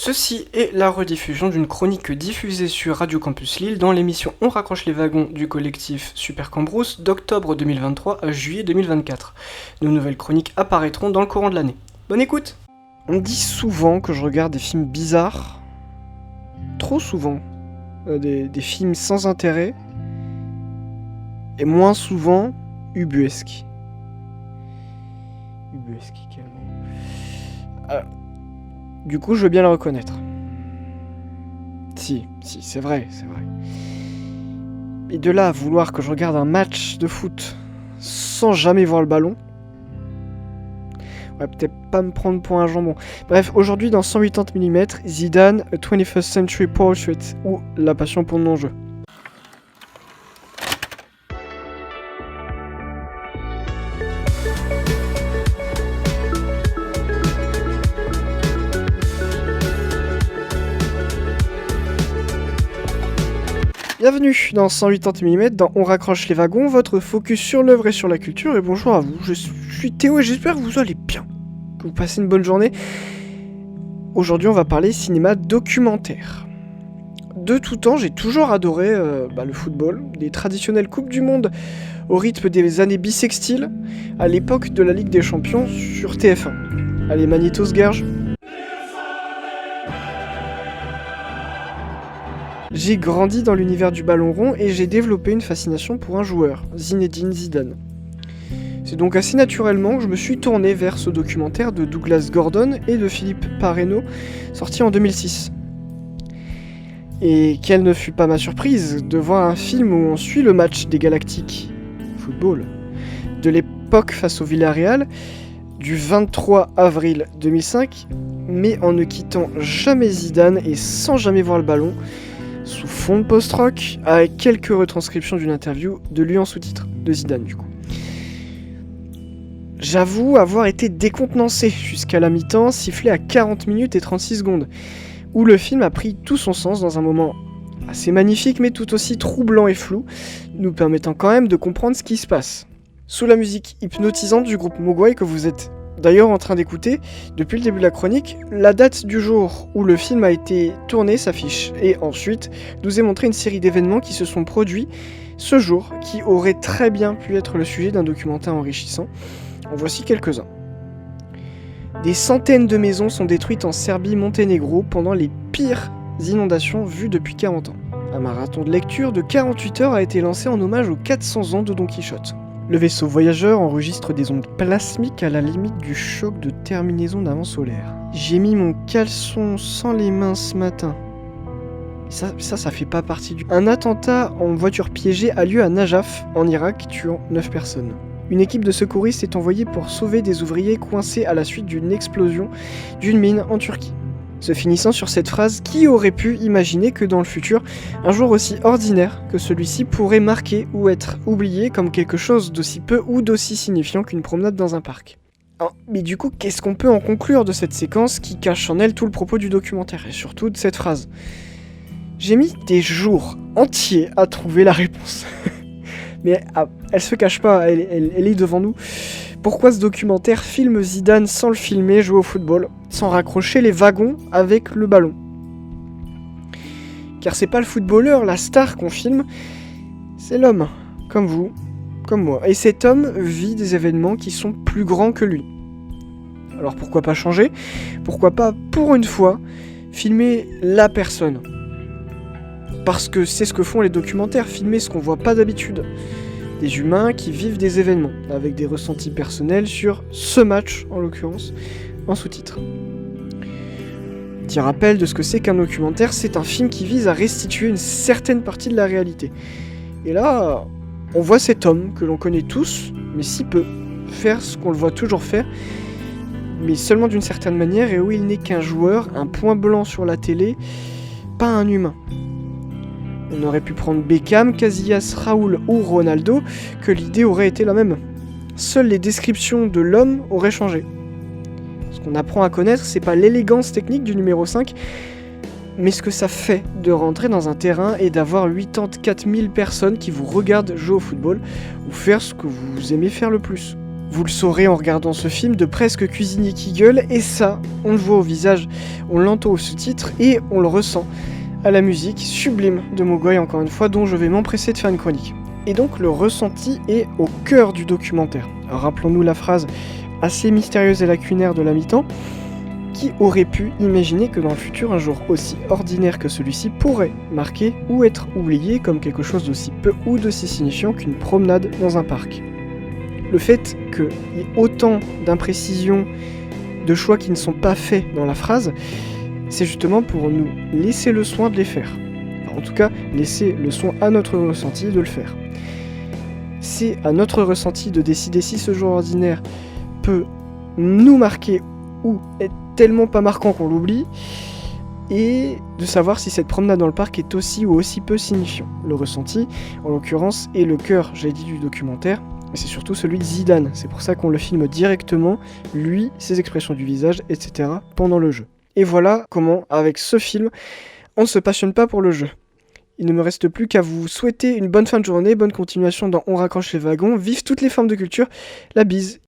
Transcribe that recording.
Ceci est la rediffusion d'une chronique diffusée sur Radio Campus Lille dans l'émission On raccroche les wagons du collectif Super Cambrousse d'octobre 2023 à juillet 2024. Nos nouvelles chroniques apparaîtront dans le courant de l'année. Bonne écoute! On dit souvent que je regarde des films bizarres, trop souvent, des films sans intérêt, et moins souvent ubuesques. Ubuesque, quel mot. Du coup, je veux bien le reconnaître. Si, c'est vrai. Et de là à vouloir que je regarde un match de foot sans jamais voir le ballon, ouais, peut-être pas me prendre pour un jambon. Bref, aujourd'hui dans 180 mm, Zidane, A 21st Century Portrait, ou La passion pour le non-jeu. Bienvenue dans 180 mm, dans On raccroche les wagons, votre focus sur l'œuvre et sur la culture, et bonjour à vous, je suis Théo et j'espère que vous allez bien, que vous passez une bonne journée. Aujourd'hui on va parler cinéma documentaire. De tout temps, j'ai toujours adoré le football, des traditionnelles coupes du monde au rythme des années bissextiles, à l'époque de la Ligue des Champions sur TF1. Allez, Magnéto se garge. J'ai grandi dans l'univers du ballon rond et j'ai développé une fascination pour un joueur, Zinedine Zidane. C'est donc assez naturellement que je me suis tourné vers ce documentaire de Douglas Gordon et de Philippe Parreno, sorti en 2006. Et quelle ne fut pas ma surprise de voir un film où on suit le match des Galactiques, football, de l'époque face au Villarreal, du 23 avril 2005, mais en ne quittant jamais Zidane et sans jamais voir le ballon, sous fond de post-rock, avec quelques retranscriptions d'une interview de lui en sous-titres, de Zidane du coup. J'avoue avoir été décontenancé jusqu'à la mi-temps, sifflé à 40 minutes et 36 secondes, où le film a pris tout son sens dans un moment assez magnifique mais tout aussi troublant et flou, nous permettant quand même de comprendre ce qui se passe. Sous la musique hypnotisante du groupe Mogwai que vous êtes d'ailleurs en train d'écouter, depuis le début de la chronique, la date du jour où le film a été tourné s'affiche, et ensuite nous est montré une série d'événements qui se sont produits ce jour, qui auraient très bien pu être le sujet d'un documentaire enrichissant. En voici quelques-uns. Des centaines de maisons sont détruites en Serbie-Monténégro pendant les pires inondations vues depuis 40 ans. Un marathon de lecture de 48 heures a été lancé en hommage aux 400 ans de Don Quichotte. Le vaisseau voyageur enregistre des ondes plasmiques à la limite du choc de terminaison d'un vent solaire. J'ai mis mon caleçon sans les mains ce matin. Ça fait pas partie du... Un attentat en voiture piégée a lieu à Najaf, en Irak, tuant 9 personnes. Une équipe de secouristes est envoyée pour sauver des ouvriers coincés à la suite d'une explosion d'une mine en Turquie. Se finissant sur cette phrase, qui aurait pu imaginer que dans le futur, un jour aussi ordinaire que celui-ci pourrait marquer ou être oublié comme quelque chose d'aussi peu ou d'aussi signifiant qu'une promenade dans un parc. Mais du coup, qu'est-ce qu'on peut en conclure de cette séquence qui cache en elle tout le propos du documentaire, et surtout de cette phrase ? J'ai mis des jours entiers à trouver la réponse. Mais elle se cache pas, elle est devant nous. Pourquoi ce documentaire filme Zidane sans le filmer jouer au football, sans raccrocher les wagons avec le ballon ? Car c'est pas le footballeur, la star qu'on filme, c'est l'homme, comme vous, comme moi. Et cet homme vit des événements qui sont plus grands que lui. Alors pourquoi pas changer ? Pourquoi pas, pour une fois, filmer la personne ? Parce que c'est ce que font les documentaires, filmer ce qu'on voit pas d'habitude. Des humains qui vivent des événements, avec des ressentis personnels sur ce match, en l'occurrence, en sous-titres. Petit rappel de ce que c'est qu'un documentaire, c'est un film qui vise à restituer une certaine partie de la réalité. Et là, on voit cet homme, que l'on connaît tous, mais si peu, faire ce qu'on le voit toujours faire, mais seulement d'une certaine manière, et où il n'est qu'un joueur, un point blanc sur la télé, pas un humain. On aurait pu prendre Beckham, Casillas, Raoul ou Ronaldo, que l'idée aurait été la même. Seules les descriptions de l'homme auraient changé. Ce qu'on apprend à connaître, c'est pas l'élégance technique du numéro 5, mais ce que ça fait de rentrer dans un terrain et d'avoir 84 000 personnes qui vous regardent jouer au football, ou faire ce que vous aimez faire le plus. Vous le saurez en regardant ce film de presque cuisinier qui gueule, et ça, on le voit au visage, on l'entend au sous-titre et on le ressent à la musique sublime de Mogwai, encore une fois, dont je vais m'empresser de faire une chronique. Et donc le ressenti est au cœur du documentaire. Alors, rappelons-nous la phrase assez mystérieuse et lacunaire de la mi-temps: qui aurait pu imaginer que dans le futur, un jour aussi ordinaire que celui-ci pourrait marquer ou être oublié comme quelque chose d'aussi peu ou d'aussi signifiant qu'une promenade dans un parc. Le fait qu'il y ait autant d'imprécisions, de choix qui ne sont pas faits dans la phrase, c'est justement pour nous laisser le soin de les faire. En tout cas, laisser le soin à notre ressenti de le faire. C'est à notre ressenti de décider si ce jour ordinaire peut nous marquer ou être tellement pas marquant qu'on l'oublie, et de savoir si cette promenade dans le parc est aussi ou aussi peu signifiant. Le ressenti, en l'occurrence, est le cœur, j'ai dit, du documentaire, et c'est surtout celui de Zidane. C'est pour ça qu'on le filme directement, lui, ses expressions du visage, etc., pendant le jeu. Et voilà comment, avec ce film, on ne se passionne pas pour le jeu. Il ne me reste plus qu'à vous souhaiter une bonne fin de journée, bonne continuation dans On raccroche les wagons, vive toutes les formes de culture, la bise.